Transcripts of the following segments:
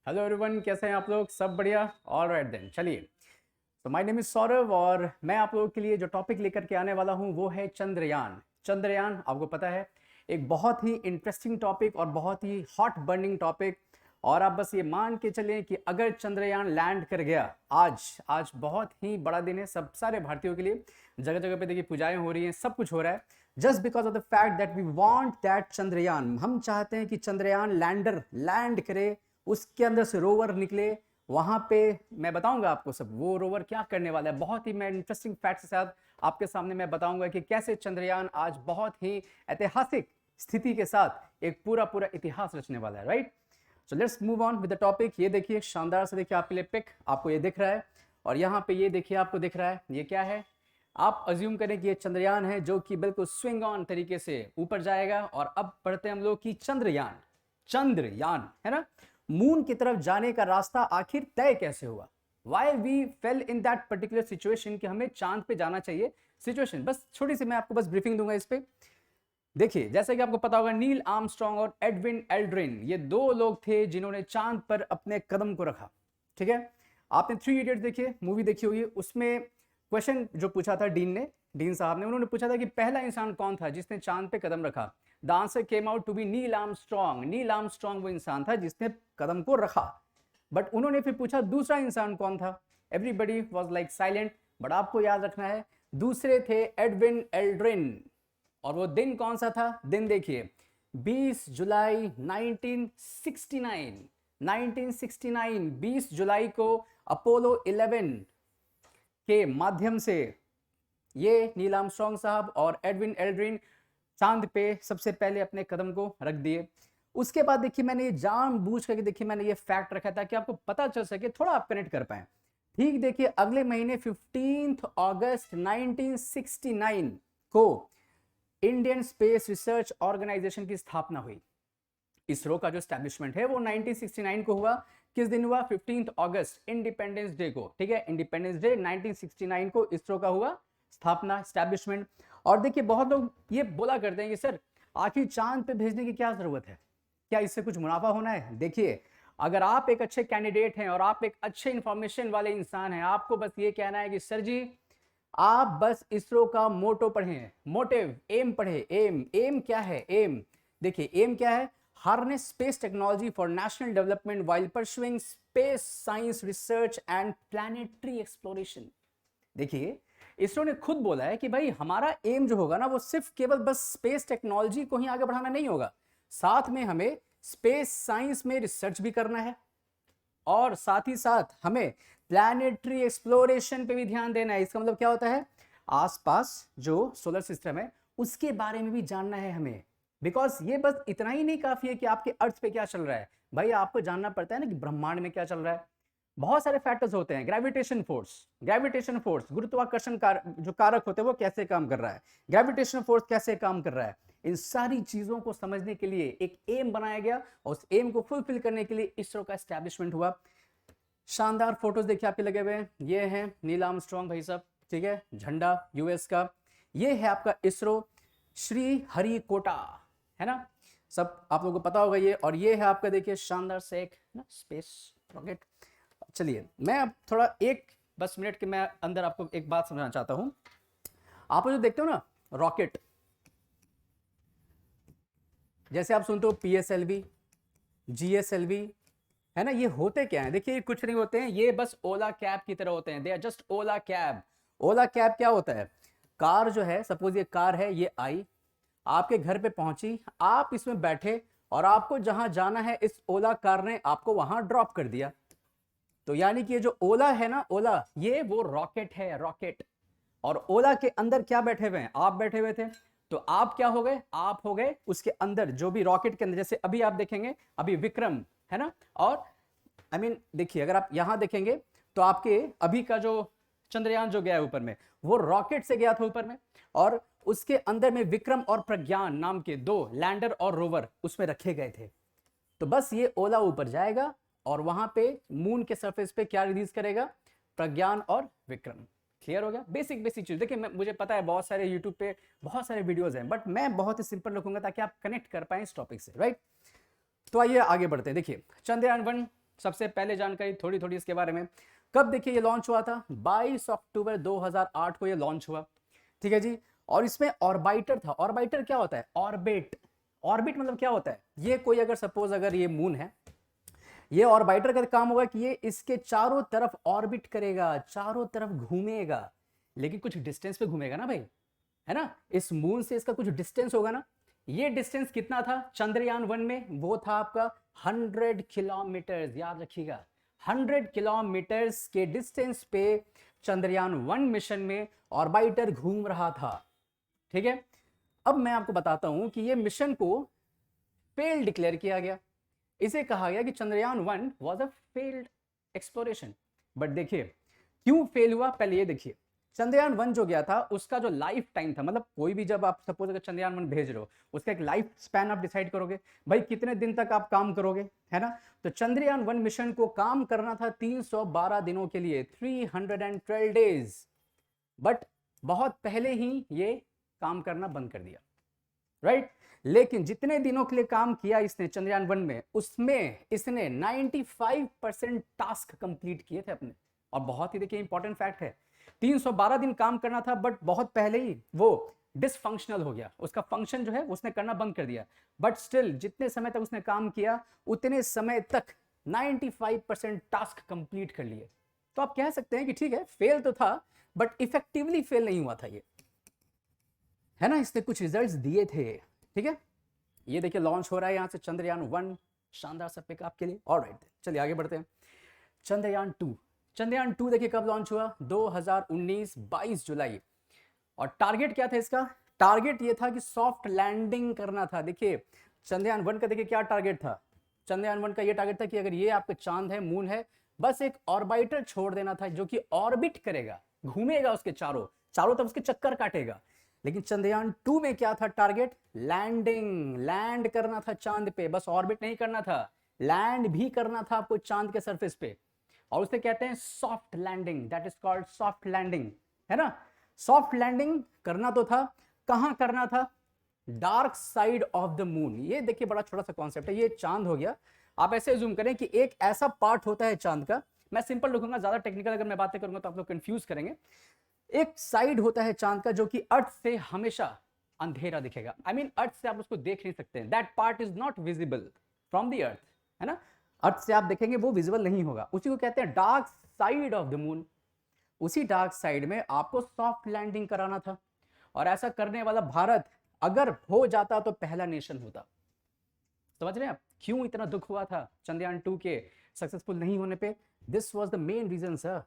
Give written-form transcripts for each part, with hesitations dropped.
Hello everyone, कैसे हैं आप लोग? सब बढ़िया? ऑल राइट देन, चलिए। तो माय नेम इज सौरभ और मैं आप लोगों के लिए जो टॉपिक लेकर के आने वाला हूं वो है चंद्रयान। चंद्रयान आपको पता है एक बहुत ही इंटरेस्टिंग टॉपिक और बहुत ही हॉट बर्निंग टॉपिक। और आप बस ये मान के चलें कि अगर चंद्रयान लैंड कर गया आज आज बहुत ही बड़ा दिन है सब सारे भारतीयों के लिए। जगह जगह पे देखिए पूजाएं हो रही हैं, सब कुछ हो रहा है just because of the fact that we want that Chandrayaan. हम चाहते हैं कि चंद्रयान लैंडर लैंड करे, उसके अंदर से रोवर निकले। वहां पे मैं बताऊंगा आपको सब वो रोवर क्या करने वाला है। बहुत ही मैं इंटरेस्टिंग फैक्ट्स के साथ आपके सामने मैं बताऊंगा कि कैसे चंद्रयान आज बहुत ही ऐतिहासिक स्थिति के साथ एक पूरा पूरा इतिहास रचने वाला है। Right, so let's move on with the topic. ये देखिए शानदार से, देखिए आपके लिए पिक, आपको ये दिख रहा है और यहाँ पे ये देखिए आपको दिख रहा है ये क्या है। आप अज्यूम करें कि ये चंद्रयान है जो कि बिल्कुल स्विंग ऑन तरीके से ऊपर जाएगा। और अब पढ़ते हैं हम लोग कि चंद्रयान, चंद्रयान है ना, मून की तरफ जाने का रास्ता आखिर तय कैसे हुआ। Why we fail in that particular situation कि हमें चांद पे जाना चाहिए। सिचुएशन बस छोटी सी मैं आपको बस ब्रीफिंग दूंगा इस पे। देखिए जैसे कि आपको पता होगा नील आर्मस्ट्रांग और एडविन एल्ड्रिन ये दो लोग थे जिन्होंने चांद पर अपने कदम को रखा। ठीक है, आपने थ्री इडियट्स देखिए, मूवी देखी हुई है, उसमें क्वेश्चन जो पूछा था डीन साहब ने, उन्होंने पूछा था कि पहला इंसान कौन था जिसने चांद पे कदम रखा। The answer came out to be Neil Armstrong. Neil Armstrong वो इंसान था जिसने कदम को रखा। बट उन्होंने फिर पूछा दूसरा इंसान कौन था। Everybody was like silent. But आपको याद रखना है दूसरे थे एडविन एल्ड्रिन। और वो दिन कौन सा था? दिन देखिए 20 जुलाई 1969। 1969 20 जुलाई को अपोलो 11 के माध्यम से ये नील आर्मस्ट्रांग साहब और एडविन एल्ड्रिन चांद पे सबसे पहले अपने कदम को रख दिए। उसके बाद देखिए मैंने ये जानबूझ करके देखिए मैंने ये फैक्ट रखा था कि आपको पता चल सके, थोड़ा आप कनेक्ट कर पाए। ठीक देखिए अगले महीने 15 अगस्त 1969 को इंडियन स्पेस रिसर्च ऑर्गेनाइजेशन की स्थापना हुई। इसरो का जो स्टैब्लिशमेंट है वो 1969 को हुआ। किस दिन हुआ? 15 अगस्त, इंडिपेंडेंस डे को। ठीक है, इंडिपेंडेंस डे 1969 को इसरो का हुआ स्थापना, स्टैब्लिशमेंट। और देखिए बहुत लोग ये बोला करते हैं कि सर आखिर चांद पे भेजने की क्या जरूरत है, क्या इससे कुछ मुनाफा होना है? देखिए अगर आप एक अच्छे कैंडिडेट हैं और आप एक अच्छे इंफॉर्मेशन वाले इंसान हैं, आपको बस ये कहना है कि सर जी आप बस इसरो का मोटो पढ़ें, मोटिव, एम पढ़े। एम, एम क्या है? एम देखिए एम क्या है? Harness space technology for national development while pursuing space science research and planetary exploration. देखिए इसरो ने खुद बोला है कि भाई हमारा एम जो होगा ना वो सिर्फ केवल बस स्पेस टेक्नोलॉजी को ही आगे बढ़ाना नहीं होगा, साथ में हमें स्पेस साइंस में रिसर्च भी करना है और साथ ही साथ हमें प्लैनेटरी एक्सप्लोरेशन पे भी ध्यान देना है। इसका मतलब क्या होता है? आसपास जो सोलर सिस्टम है उसके बारे में भी जानना है हमें। बिकॉज ये बस इतना ही नहीं काफी है कि आपके अर्थ पे क्या चल रहा है, भाई आपको जानना पड़ता है ना कि ब्रह्मांड में क्या चल रहा है। बहुत सारे फैक्टर्स होते हैं। ग्रेविटेशन फोर्स, ग्रेविटेशन फोर्स गुरुत्वाकर्षण जो कारक होते हैं वो कैसे काम कर रहा है, ग्रेविटेशन फोर्स कैसे काम कर रहा है, इन सारी चीजों को समझने के लिए एक एम बनाया गया और उस एम को फुलफिल करने के लिए इसरो का एस्टैब्लिशमेंट हुआ। शानदार फोटोज देखिए आपके लगे हुए हैं, ये है नील आर्मस्ट्रांग भाई साहब, ठीक है, झंडा यूएस का। ये है आपका इसरो श्री हरिकोटा, है ना, सब आप लोगों को पता होगा ये। और ये है आपका देखिए शानदार से एक ना स्पेस रॉकेट। चलिए मैं अब थोड़ा एक बस मिनट के मैं अंदर आपको एक बात समझाना चाहता हूं। आप जो देखते हो ना रॉकेट, जैसे आप सुनते हो पीएसएलवी, जीएसएलवी, है ना, ये होते क्या है? देखिए कुछ नहीं होते हैं, ये बस ओला कैब की तरह होते हैं। They are just Ola cab. Ola cab क्या होता है? कार जो है, सपोज ये कार है, ये आई आपके घर पे पहुंची, आप इसमें बैठे और आपको जहां जाना है इस ओला कार ने आपको वहां ड्रॉप कर दिया। तो यानी कि ये जो ओला है ना, ओला, ये वो रॉकेट है, रॉकेट। और ओला के अंदर क्या बैठे हुए हैं? आप बैठे हुए थे। तो आप क्या हो गए? आप हो गए उसके अंदर, जो भी रॉकेट के अंदर। जैसे अभी आप देखेंगे, अभी विक्रम है ना, और देखिए अगर आप यहां देखेंगे तो आपके अभी का जो चंद्रयान जो गया है ऊपर में, वो रॉकेट से गया था ऊपर में। और उसके अंदर में विक्रम और प्रज्ञान नाम के दो लैंडर और रोवर उसमें रखे गए थे। तो बस ये ओला ऊपर जाएगा और वहां पे मून के सरफेस पे क्या रिलीज करेगा? प्रज्ञान और विक्रम। क्लियर हो गया? बेसिक बेसिक चीज। देखिए मुझे पता है बहुत सारे यूट्यूब पे बहुत सारे वीडियोस हैं, बट मैं बहुत ही सिंपल रखूंगा ताकि आप कनेक्ट कर पाए इस टॉपिक से। राइट, तो आइए आगे बढ़ते हैं। देखिए चंद्रयान 1 सबसे पहले जानकारी थोड़ी थोड़ी इसके बारे में। कब देखिए ये लॉन्च हुआ था, 22 अक्टूबर 2008 को ये लॉन्च हुआ, ठीक है जी। और इसमें ऑर्बिटर था। ऑर्बिटर क्या होता है, ऑर्बिट। ऑर्बिट मतलब क्या होता है, ये कोई अगर सपोज अगर ये मून है, ये ऑर्बिटर का काम होगा कि ये इसके चारों तरफ ऑर्बिट करेगा, चारों तरफ घूमेगा, लेकिन कुछ डिस्टेंस पे घूमेगा ना भाई, है ना। इस मून से इसका कुछ डिस्टेंस होगा ना। ये डिस्टेंस कितना था चंद्रयान 1 में, वो था आपका 100 किलोमीटर, याद रखिएगा 100 किलोमीटर्स के डिस्टेंस पे चंद्रयान 1 मिशन में ऑर्बिटर घूम रहा था, ठीक है। अब मैं आपको बताता हूं कि ये मिशन को फेल डिक्लेयर किया गया। इसे कहा गया कि Chandrayaan 1 was a failed exploration. But देखिए क्यों फेल हुआ, पहले ये देखिए। चंद्रयान 1 जो गया था उसका जो लाइफ टाइम था, मतलब कोई भी जब आप सपोज अगर चंद्रयान 1 भेज रहे हो, उसका एक लाइफ स्पैन आप डिसाइड करोगे, भाई कितने दिन तक आप काम करोगे, है ना। तो चंद्रयान 1 मिशन को काम करना था 312 दिनों के लिए, 312 डेज। बट बहुत पहले ही ये काम करना बंद कर दिया, राइट। लेकिन जितने दिनों के लिए काम किया इसने चंद्रयान 1 में, उसमें इसने 95% टास्क कंप्लीट किए थे अपने। और बहुत ही देखिए इंपॉर्टेंट फैक्ट है, 312 दिन काम करना था, बट बहुत पहले ही वो डिसफंक्शनल हो गया, उसका फंक्शन जो है उसने करना बंद कर दिया। बट स्टिल जितने समय तक उसने काम किया उतने समय तक 95% टास्क कंप्लीट कर लिए। तो आप कह सकते हैं कि ठीक है फेल तो था, बट इफेक्टिवली फेल नहीं हुआ था ये, है ना। इसने कुछ रिजल्ट्स दिए थे, ठीक है। ये देखिए लॉन्च हो रहा है यहाँ से चंद्रयान 1, शानदार सा पिक आपके लिए। ऑलराइट, चलिए आगे बढ़ते हैं। चंद्रयान 2। चंद्रयान 2 देखिए कब लॉन्च हुआ, 2019 22 जुलाई। और टारगेट क्या था इसका, टारगेट ये था कि सॉफ्ट लैंडिंग करना था। देखिए चंद्रयान 1 का देखिए क्या टारगेट था, चंद्रयान 1 का ये टारगेट था कि अगर ये आपका चांद है, मून है, बस एक ऑर्बिटर छोड़ देना था जो कि ऑर्बिट करेगा, घूमेगा उसके चारों चारों तरफ उसके चक्कर काटेगा। लेकिन चंद्रयान 2 में क्या था टारगेट, लैंडिंग, लैंड करना था चांद पे, बस ऑर्बिट नहीं करना था, लैंड भी करना था आपको चांद के सरफेस पे। और उसे कहते हैं soft landing, that is called soft landing, है ना। सॉफ्ट लैंडिंग करना तो था, कहां करना था, dark side of the moon. ये देखिए बड़ा छोटा सा कॉन्सेप्ट है, ये चांद हो गया। आप ऐसे जूम करें कि एक ऐसा पार्ट होता है चांद का, मैं सिंपल लिखूंगा, ज्यादा टेक्निकल अगर मैं बातें करूंगा तो आप लोग कंफ्यूज करेंगे। एक साइड होता है चांद का जो कि अर्थ से हमेशा अंधेरा दिखेगा, आई मीन अर्थ से आप उसको देख नहीं सकते, that part is not visible from the earth, है ना। अर्थ से आप देखेंगे वो विजिबल नहीं होगा, उसी को कहते हैं dark side of the moon. उसी डार्क साइड में आपको सॉफ्ट लैंडिंग कराना था, और ऐसा करने वाला भारत अगर हो जाता तो पहला नेशन होता। समझ रहे हैं आप क्यों इतना दुख हुआ था चंद्रयान 2 के सक्सेसफुल नहीं होने पे, this was the main reason sir.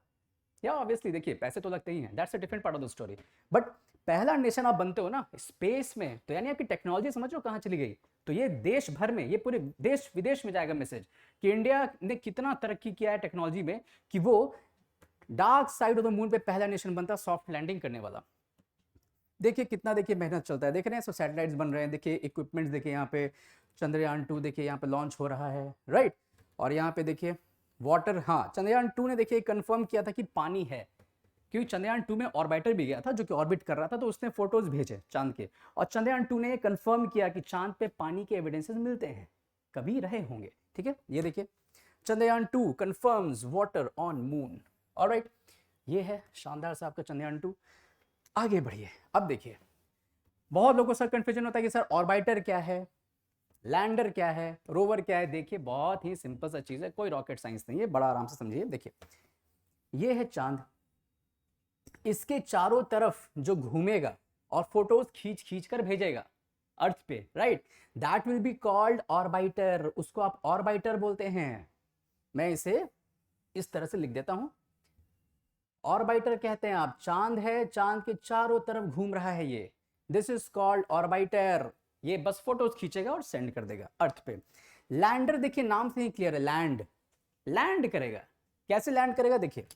या ऑब्वियसली देखिए पैसे तो लगते ही हैं, that's a different part of the story, but पहला नेशन आप बनते हो ना स्पेस में, तो यानी आपकी टेक्नोलॉजी समझ लो कहां चली गई। तो ये देश भर में, ये पूरे देश विदेश में जाएगा मैसेज कि इंडिया ने कितना तरक्की किया है टेक्नोलॉजी में, कि वो dark side of the moon पे पहला नेशन बनता सॉफ्ट लैंडिंग करने वाला। देखिए कितना देखिए मेहनत चलता है, देख रहे हैं, सो सैटेलाइट्स बन रहे हैं, देखिए इक्विपमेंट्स देखिए यहाँ पे चंद्रयान 2 देखिए यहाँ पे लॉन्च हो रहा है, राइट। और यहाँ पे देखिए वाटर, हाँ चंद्रयान 2 ने देखिए कंफर्म किया था कि पानी है, क्योंकि चंद्रयान 2 में ऑर्बिटर भी गया था जो कि ऑर्बिट कर रहा था, तो उसने फोटोज भेजे चांद के, और चंद्रयान 2 ने कंफर्म किया कि चांद पे पानी के एविडेंसेस मिलते हैं, कभी रहे होंगे, ठीक है। ये देखिए Chandrayaan 2 confirms water on moon, alright. ये है शानदार सा आपका चंद्रयान 2। आगे बढ़िए, अब देखिए बहुत लोगों को सर कंफ्यूजन होता है कि सर ऑर्बिटर क्या है, लैंडर क्या है, रोवर क्या है। देखिए बहुत ही सिंपल सा चीज है, कोई रॉकेट साइंस नहीं है, बड़ा आराम से समझिए। देखिए ये है चांद, इसके चारों तरफ जो घूमेगा और फोटोज खींच खींच कर भेजेगा अर्थ पे, right, that will be called orbiter, उसको आप ऑर्बिटर बोलते हैं। मैं इसे इस तरह से लिख देता हूं, ऑर्बिटर कहते हैं आप, चांद है, चांद के चारों तरफ घूम रहा है ये, दिस इज कॉल्ड ऑर्बिटर। ये बस फोटोज खींचेगा और सेंड कर देगा अर्थ पे। लैंडर देखिए नाम से ही क्लियर है, लैंड, लैंड करेगा। कैसे लैंड करेगा, देखिए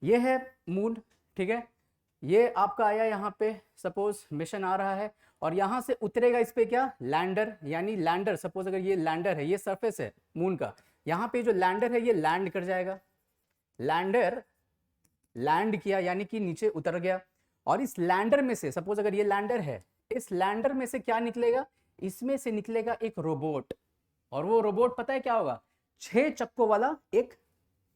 ये है मून, ठीक है, ये आपका आया यहाँ पे, सपोज मिशन आ रहा है, और यहां से उतरेगा इस पे क्या, लैंडर, यानी लैंडर, सपोज अगर ये लैंडर है, ये सरफेस है मून का, यहाँ पे जो लैंडर है ये लैंड कर जाएगा, लैंडर लैंड किया यानी कि नीचे उतर गया। और इस लैंडर में से, सपोज अगर ये लैंडर है, इस लैंडर में से क्या निकलेगा, इसमें से निकलेगा एक रोबोट, और वो रोबोट पता है क्या होगा, 6 चक्कों वाला एक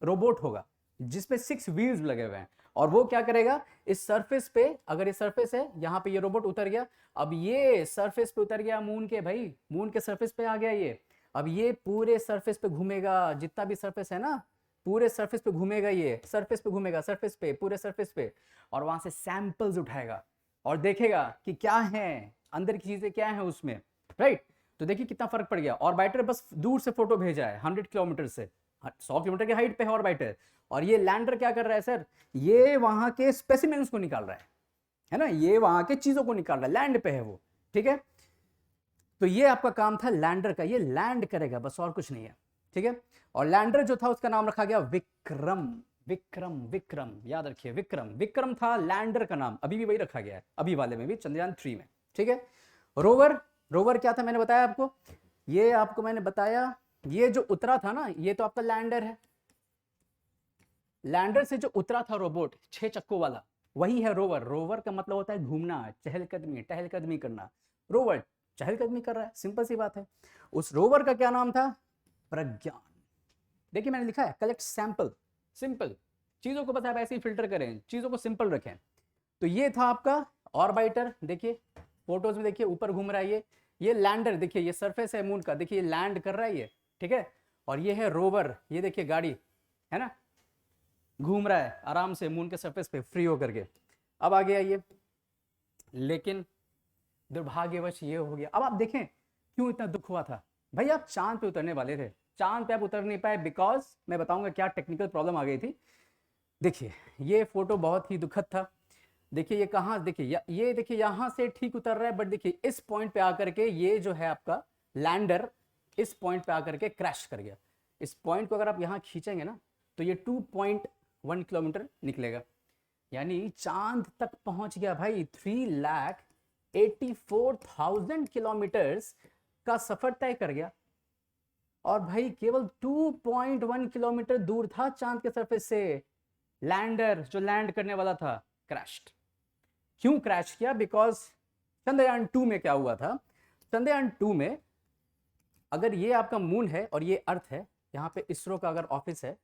रोबोट होगा जिसपे 6 व्हील्स लगे हुए हैं, और वो क्या करेगा, इस सरफेस पे, अगर ये सरफेस है, यहाँ पे ये रोबोट उतर गया, अब ये सरफेस पे उतर गया मून के, भाई मून के सरफेस पे आ गया ये, अब ये पूरे सरफेस पे घूमेगा, जितना भी सरफेस है ना, पूरे सरफेस पे घूमेगा, ये सरफेस पे घूमेगा, सरफेस पे, पूरे सरफेस पे, और वहां से सैंपल्स उठाएगा और देखेगा कि क्या है अंदर की चीजें, क्या है उसमें, राइट। तो देखिए कितना फर्क पड़ गया। ऑर्बिटर बस दूर से फोटो भेजा है 100 किलोमीटर से, 100 किलोमीटर की हाइट पे है ऑर्बिटर, और ये लैंडर क्या कर रहा है सर, ये वहां के स्पेसिमेंस को निकाल रहा है ना, ये वहां के चीजों को निकाल रहा है, लैंड पे है वो, ठीक है। तो ये आपका काम था लैंडर का, ये लैंड करेगा बस, और कुछ नहीं है, ठीक है। और लैंडर जो था उसका नाम रखा गया विक्रम, विक्रम, विक्रम, याद रखिए विक्रम, विक्रम था लैंडर का नाम, अभी भी वही रखा गया है, अभी वाले में भी, चंद्रयान 3 में, ठीक है। रोवर, रोवर क्या था मैंने बताया आपको, ये आपको मैंने बताया, ये जो उतरा था ना, ये तो आपका लैंडर है, लैंडर से जो उतरा था रोबोट 6 चक्कों वाला, वही है रोवर। रोवर का मतलब होता है घूमना, चहलकदमी, टहलकदमी करना, रोवर चहलकदमी कर रहा है, सिंपल सी बात है। उस रोवर का क्या नाम था, प्रज्ञान। देखिए मैंने लिखा है कलेक्ट सैंपल, सिंपल, चीजों को बस आप ऐसे ही फिल्टर करें, चीजों को सिंपल रखें। तो ये था आपका ऑर्बिटर, देखिए फोटोज में देखिए ऊपर घूम रहा है ये लैंडर, देखिए ये सरफेस है मून का, देखिए ये लैंड कर रहा है ये, ठीक है। और ये है रोवर, ये देखिए गाड़ी है ना, घूम रहा है आराम से मून के सरफेस पे फ्री होकर के। अब आ गया ये, लेकिन दुर्भाग्यवश ये हो गया। अब आप देखें क्यों इतना दुख हुआ था, भाई आप चांद पे उतरने वाले थे, चांद पे आप उतर नहीं पाए, बिकॉज मैं बताऊंगा क्या टेक्निकल प्रॉब्लम आ गई थी। देखिए ये फोटो बहुत ही दुखद था, देखिए ये कहाँ, देखिए ये देखिए यहाँ से ठीक उतर रहा है, बट देखिए इस पॉइंट पे आकर के ये जो है आपका लैंडर, इस पॉइंट पे आकर के क्रैश कर गया। इस पॉइंट को अगर आप यहाँ खींचेंगे ना, तो ये 2.1 किलोमीटर निकलेगा, यानी चांद तक पहुंच गया भाई। 3,84,000 किलोमीटर्स का सफर तय कर गया, और भाई केवल 2.1 किलोमीटर दूर था चांद के सरफेस से, लैंडर जो लैंड करने वाला था क्रैश्ड। क्यों क्रैश किया, बिकॉज चंद्रयान 2 में क्या हुआ था, चंद्रयान 2 में अगर ये आपका मून है और ये अर्थ है, यहाँ पे इसरो का अगर ऑफिस है,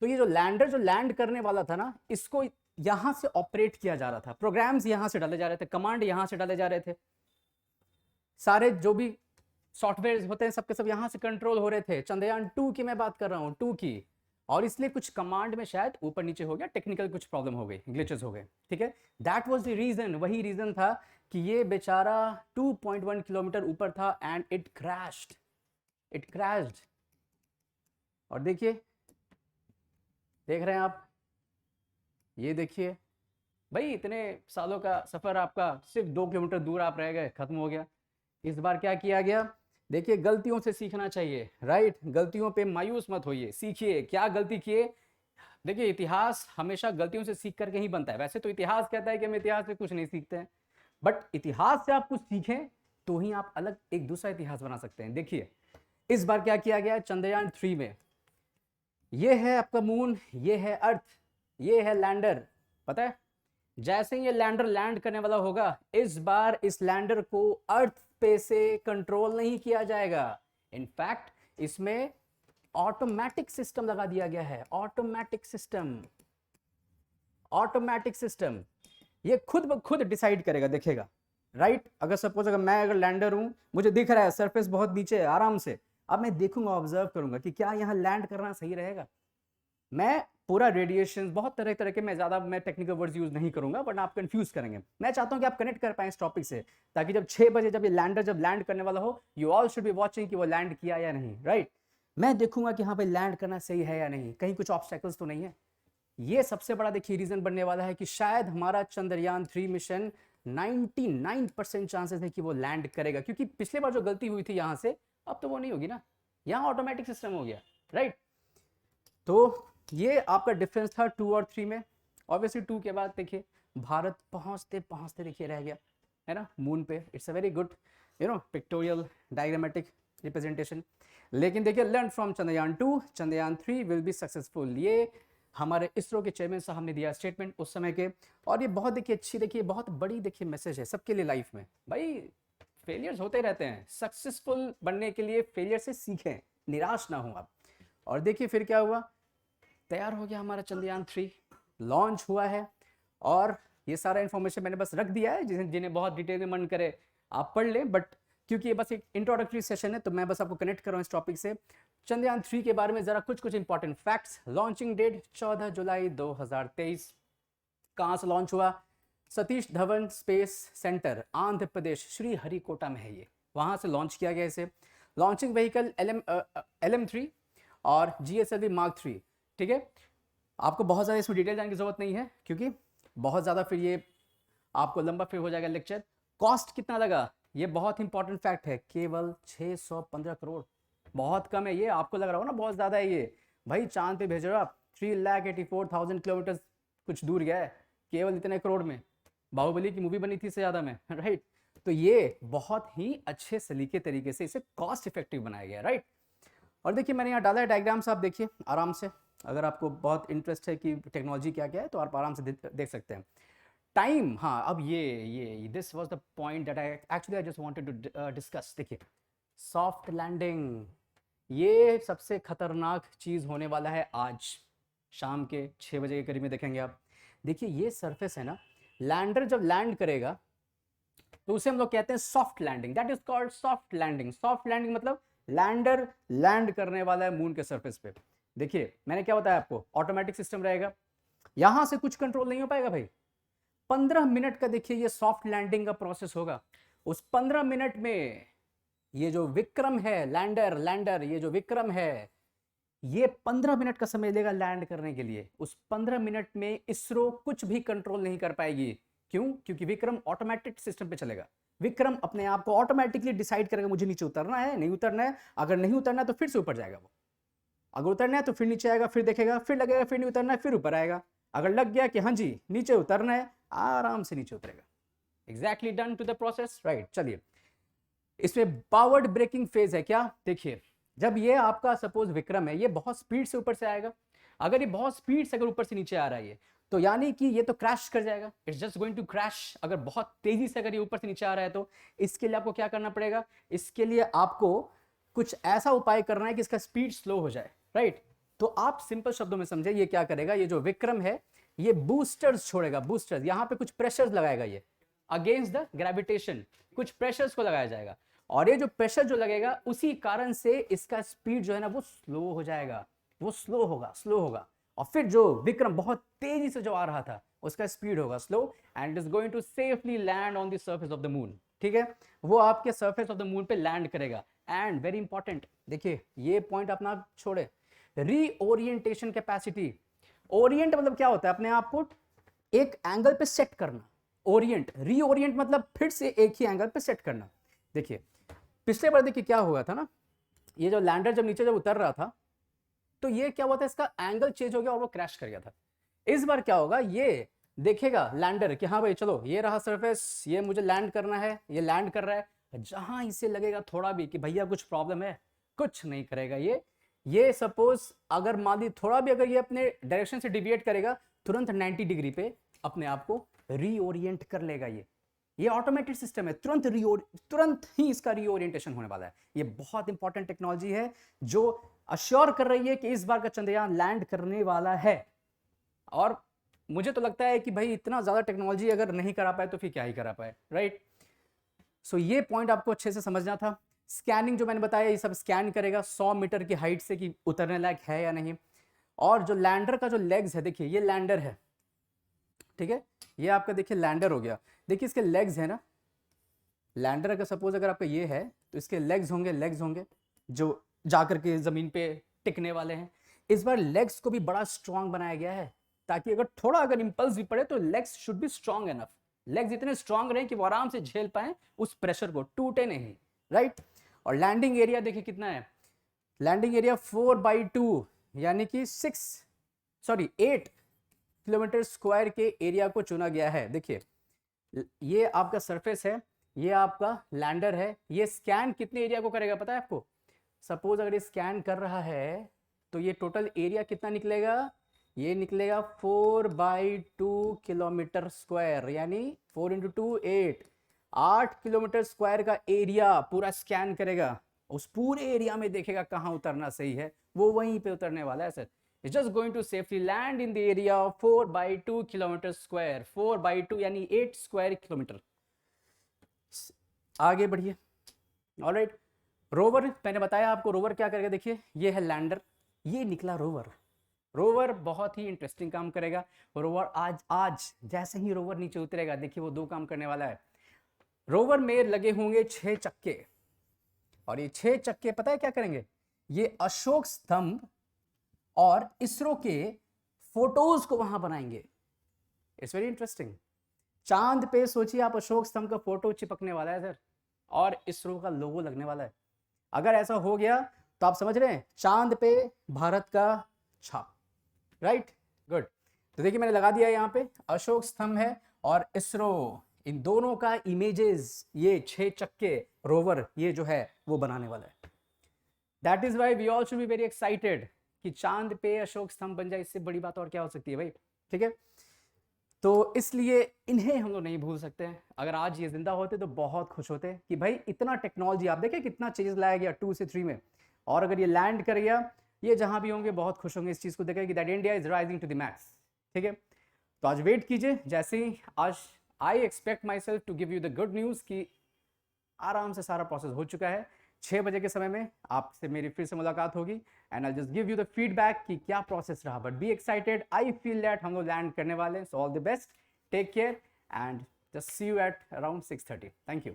तो ये जो लैंडर जो लैंड करने वाला था ना, इसको यहां से ऑपरेट किया जा रहा था, प्रोग्राम्स यहां से डाले जा रहे थे, कमांड यहां से डाले जा रहे थे, सारे जो भी सॉफ्टवेयर होते हैं सबके सब यहां से कंट्रोल हो रहे थे। चंद्रयान 2 की मैं बात कर रहा हूं, 2 की, और इसलिए कुछ कमांड में शायद ऊपर नीचे हो गया, टेक्निकल कुछ प्रॉब्लम हो गई, ग्लिचेस हो गए, ठीक है। दैट वाज द रीजन, वही रीजन था कि ये बेचारा 2.1 किलोमीटर ऊपर था and it crashed, it crashed. और देखिए, देख रहे हैं आप, ये देखिए भाई इतने सालों का सफर आपका सिर्फ 2 किलोमीटर दूर आप रह गए, खत्म हो गया। इस बार क्या किया गया, देखिए गलतियों से सीखना चाहिए, राइट, गलतियों पे मायूस मत होइए, सीखिए क्या गलती किए। देखिए इतिहास हमेशा गलतियों से सीख करके ही बनता है, वैसे तो इतिहास कहता है कि हम इतिहास से कुछ नहीं सीखते हैं, बट इतिहास से आप कुछ सीखें तो ही आप अलग एक दूसरा इतिहास बना सकते हैं। देखिए इस बार क्या किया गया चंद्रयान 3 में, ये है आपका मून, ये है अर्थ, ये है लैंडर, पता है जैसे ही ये लैंडर लैंड करने वाला होगा, इस बार इस लैंडर को अर्थ पे से कंट्रोल नहीं किया जाएगा, इनफैक्ट इसमें ऑटोमेटिक सिस्टम लगा दिया गया है, ऑटोमेटिक सिस्टम, ऑटोमेटिक सिस्टम, ये खुद ब खुद डिसाइड करेगा, देखेगा, राइट। अगर सपोज अगर मैं अगर लैंडर हूं, मुझे दिख रहा है सरफेस बहुत नीचे है आराम से, अब मैं देखूंगा, ऑब्जर्व करूंगा कि क्या यहाँ लैंड करना सही रहेगा। मैं पूरा रेडिएशन बहुत तरह तरह के, मैं टेक्निकल वर्ड्स यूज नहीं करूंगा, बट आप कंफ्यूज करेंगे। मैं चाहता हूं कि आप कनेक्ट कर पाए इस टॉपिक से, ताकि जब 6 बजे जब ये लैंडर जब लैंड करने वाला हो, you all should be watching कि वो लैंड किया या नहीं, राइट। मैं देखूंगा कि हाँ भाई लैंड करना सही है या नहीं, कहीं कुछ ऑब्स्टेकल्स तो नहीं है। ये सबसे बड़ा देखिए रीजन बनने वाला है कि शायद हमारा चंद्रयान 3 मिशन 99% चांसेस है कि वो लैंड करेगा, क्योंकि पिछले बार जो गलती हुई थी यहां से, अब तो वो नहीं होगी ना, यहाँ ऑटोमेटिक सिस्टम हो गया, राइट। तो ये आपका डिफरेंस था 2 और 3 में। ऑब्वियसली 2 के बाद देखिए भारत पहुंचते पहुंचते देखिए रह गया, है ना, मून पे। It's a very good pictorial diagrammatic representation. लेकिन देखिए learn from Chandrayaan 2, Chandrayaan 3 will be successful, ये हमारे इसरो के चेयरमैन साहब ने दिया स्टेटमेंट उस समय के। और ये बहुत देखिए अच्छी, देखिए बहुत बड़ी देखिए मैसेज है सबके लिए लाइफ में, भाई फेलियर्स होते रहते हैं, सक्सेसफुल बनने के लिए फेलियर से सीखें, निराश ना हो आप। और देखिए फिर क्या हुआ, तैयार हो गया हमारा चंद्रयान 3, लॉन्च हुआ है। और ये सारा इन्फॉर्मेशन मैंने बस रख दिया है, जिन्हें बहुत डिटेल में मन करे आप पढ़ लें, बट क्योंकि ये बस एक इंट्रोडक्टरी सेशन है तो मैं बस आपको कनेक्ट कर रहा हूँ इस टॉपिक से। चंद्रयान 3 के बारे में जरा कुछ इंपॉर्टेंट फैक्ट्स। लॉन्चिंग डेट 14 जुलाई 2023। कहाँ से लॉन्च हुआ? सतीश धवन स्पेस सेंटर, आंध्र प्रदेश, श्री हरिकोटा में है ये, वहाँ से लॉन्च किया गया इसे। लॉन्चिंग व्हीकल LM3 और GSLV Mark 3। ठीक है, आपको बहुत ज़्यादा इसमें डिटेल जानने की जरूरत नहीं है क्योंकि बहुत ज़्यादा फिर ये आपको लंबा फिर हो जाएगा लेक्चर। कॉस्ट कितना लगा, ये बहुत इंपॉर्टेंट फैक्ट है, केवल 615 करोड़। बहुत कम है ये, आपको लग रहा हो ना बहुत ज़्यादा है ये, भाई चांद पे भेज रहे हो आप, 3,84,000 किलोमीटर कुछ दूर गया है केवल इतने करोड़ में। बाहुबली की मूवी बनी थी इससे ज़्यादा में, राइट। तो ये बहुत ही अच्छे सलीके तरीके से इसे कॉस्ट इफेक्टिव बनाया गया, राइट। और देखिए मैंने यहाँ डाला है डायग्राम्स, आप देखिए आराम से, अगर आपको बहुत इंटरेस्ट है कि टेक्नोलॉजी क्या क्या है तो आप आराम से देख सकते हैं। टाइम, हाँ अब ये this was the point that I just wanted to discuss. देखिए सॉफ्ट लैंडिंग, ये सबसे खतरनाक चीज़ होने वाला है आज शाम के 6 बजे के करीब में देखेंगे आप। देखिए ये सरफेस है ना, लैंडर जब लैंड करेगा तो उसे हम लोग कहते हैं soft landing, that is called soft landing. Soft landing मतलब लैंडर लैंड करने वाला है मून के सरफेस पे। देखिए मैंने क्या बताया आपको, ऑटोमेटिक सिस्टम रहेगा, यहां से कुछ कंट्रोल नहीं हो पाएगा भाई। 15 मिनट का देखिए ये सॉफ्ट लैंडिंग का प्रोसेस होगा। उस 15 मिनट में ये जो विक्रम है, लैंडर ये जो विक्रम है, ये 15 मिनट का समय लेगा लैंड करने के लिए। उस 15 मिनट में इसरो कुछ भी कंट्रोल नहीं कर पाएगी। क्यों? क्योंकि विक्रम ऑटोमेटिक सिस्टम पे चलेगा। विक्रम अपने आप को ऑटोमेटिकली डिसाइड करेगा मुझे नीचे उतरना है, नहीं उतरना है। अगर नहीं उतरना है तो फिर से ऊपर जाएगा वो, अगर उतरना है तो फिर नीचे आएगा, फिर देखेगा, फिर लगेगा, फिर नहीं उतरना है, फिर ऊपर आएगा। अगर लग गया कि हाँ जी नीचे उतरना है, आराम से नीचे उतरेगा। Exactly done to the process, right. चलिए इसमें पावर्ड ब्रेकिंग फेज है क्या? देखिए जब ये आपका सपोज विक्रम है, ये बहुत स्पीड से ऊपर से आएगा। अगर ये बहुत स्पीड से अगर ऊपर से नीचे आ रहा है तो यानी कि ये तो क्रैश कर जाएगा, it's just going to crash. अगर बहुत तेजी से अगर ये ऊपर से नीचे आ रहा है तो इसके लिए आपको क्या करना पड़ेगा? इसके लिए आपको कुछ ऐसा उपाय करना है कि इसका स्पीड स्लो हो जाए, राइट। तो आप सिंपल शब्दों में समझे, ये क्या करेगा, ये जो विक्रम है ये बूस्टर्स छोड़ेगा, बूस्टर्स, यहां पे कुछ प्रेशर्स लगाएगा, ये अगेंस्ट द ग्रेविटेशन कुछ प्रेशर्स को लगाया जाएगा, और ये जो प्रेशर जो लगेगा उसी कारण से इसका स्पीड जो है ना वो स्लो हो जाएगा, वो स्लो होगा। और फिर जो विक्रम बहुत तेजी से जो आ रहा था उसका स्पीड होगा slow, and is going to safely land on the surface of the moon. ठीक है, वो आपके सरफेस ऑफ द मून पे लैंड करेगा। एंड वेरी इंपॉर्टेंट, देखिए ये पॉइंट अपना छोड़े, रीओरिएंटेशन कैपेसिटी। ओरिएंट मतलब क्या होता है? अपने आप को एक एंगल पे सेट करना। ओरिएंट, रीओरिएंट मतलब फिर से एक ही एंगल पे सेट करना। देखिए पिछले बार देखिए क्या हुआ था ना, ये जो लैंडर जब नीचे जब उतर रहा था तो ये क्या हुआ था, इसका एंगल चेंज हो गया और वो क्रैश कर गया था। इस बार क्या होगा, ये देखेगा लैंडर कि हाँ भाई चलो ये रहा सरफेस, ये मुझे लैंड करना है, ये लैंड कर रहा है। जहां इसे लगेगा थोड़ा भी कि भैया कुछ प्रॉब्लम है, कुछ नहीं करेगा ये सपोज अगर मान ली थोड़ा भी अगर ये अपने डायरेक्शन से डिविएट करेगा, तुरंत 90 डिग्री पे अपने आप को रीओरिएंट कर लेगा। ये ऑटोमेटेड सिस्टम है, तुरंत ही इसका रीओरिएंटेशन होने वाला है। ये बहुत इंपॉर्टेंट टेक्नोलॉजी है जो अश्योर कर रही है कि इस बार का चंद्रयान लैंड करने वाला है। और मुझे तो लगता है कि भाई इतना ज्यादा टेक्नोलॉजी अगर नहीं करा पाए तो फिर क्या ही करा पाए, राइट। सो ये पॉइंट आपको अच्छे से समझना था। स्कैनिंग जो मैंने बताया ये सब स्कैन करेगा 100 मीटर की हाइट से कि उतरने लायक है या नहीं। और जो लैंडर का जो लेग्स है, देखिए ये लैंडर है, ठीक है, ये आपका देखिए लैंडर हो गया। देखिए इसके लेग्स है ना, लैंडर अगर सपोज अगर आपका ये है तो इसके लेग्स होंगे जो जाकर के जमीन पे टिकने वाले हैं। इस बार लेग्स को भी बड़ा स्ट्रांग बनाया गया है ताकि अगर थोड़ा अगर इंपल्स भी पड़े तो legs should be strong enough, legs इतने स्ट्रांग रहे कि वो आराम से झेल पाए उस प्रेशर को, टूटे नहीं, राइट। और लैंडिंग एरिया देखिए कितना है, लैंडिंग एरिया 4/2 यानी कि 8 किलोमीटर स्क्वायर के एरिया को चुना गया है। देखिए ये आपका सरफेस है, ये आपका लैंडर है। ये स्कैन कितने एरिया को करेगा पता है आपको? सपोज अगर ये स्कैन कर रहा है तो ये टोटल एरिया कितना निकलेगा, ये निकलेगा 4/2 किलोमीटर स्क्वायर, यानी 4 × 2 8 किलोमीटर स्क्वायर का एरिया पूरा स्कैन करेगा। उस पूरे एरिया में देखेगा कहाँ उतरना सही है वो वहीं पे उतरने वाला है सर। It's just going to safely land in the area 4/2 kilometre square, 4/2 यानी 8 स्क्वायर किलोमीटर। आगे बढ़िए। ऑलराइट, रोवर मैंने बताया आपको, रोवर क्या करेगा, देखिए ये है लैंडर, ये निकला रोवर। रोवर बहुत ही इंटरेस्टिंग काम करेगा। रोवर आज आज जैसे ही रोवर नीचे उतरेगा, देखिए वो दो काम करने वाला है। रोवर में लगे होंगे 6 चक्के, और ये 6 चक्के पता है क्या करेंगे, ये अशोक स्तंभ और इसरो के फोटोज को वहां बनाएंगे। It's very interesting. चांद पे सोचिए आप, अशोक स्तंभ का फोटो चिपकने वाला है सर, और इसरो का लोगो लगने वाला है। अगर ऐसा हो गया तो आप समझ रहे हैं, चांद पे भारत का छाप। Right, good. तो देखिए मैंने लगा दिया यहाँ पे, अशोक स्तंभ है और इसरो, इन दोनों का इमेजेस ये 6 चक्के रोवर ये जो है वो बनाने वाला है। That is why we all should be very excited कि चांद पे अशोक स्तंभ बन जाए, इससे बड़ी बात और क्या हो सकती है भाई। ठीक है, तो इसलिए इन्हें हम लोग नहीं भूल सकते हैं। अगर आज ये जिंदा होते तो बहुत खुश होते कि भाई इतना टेक्नोलॉजी, आप देखें कितना चेंज लाया गया 2 से 3 में, और अगर ये लैंड कर गया, ये जहां भी होंगे बहुत खुश होंगे इस चीज को देखें कि that India is rising to the max. ठीक है, तो आज वेट कीजिए, जैसे ही आज I expect myself to give you the good news कि आराम से सारा प्रोसेस हो चुका है। 6 बजे के समय में आपसे मेरी फिर से मुलाकात होगी, and I just give you the feedback कि क्या प्रोसेस रहा। But be excited, I feel that हम लोग लैंड करने वाले हैं। So all the best, take care, and just see you at around 6:30। Thank you.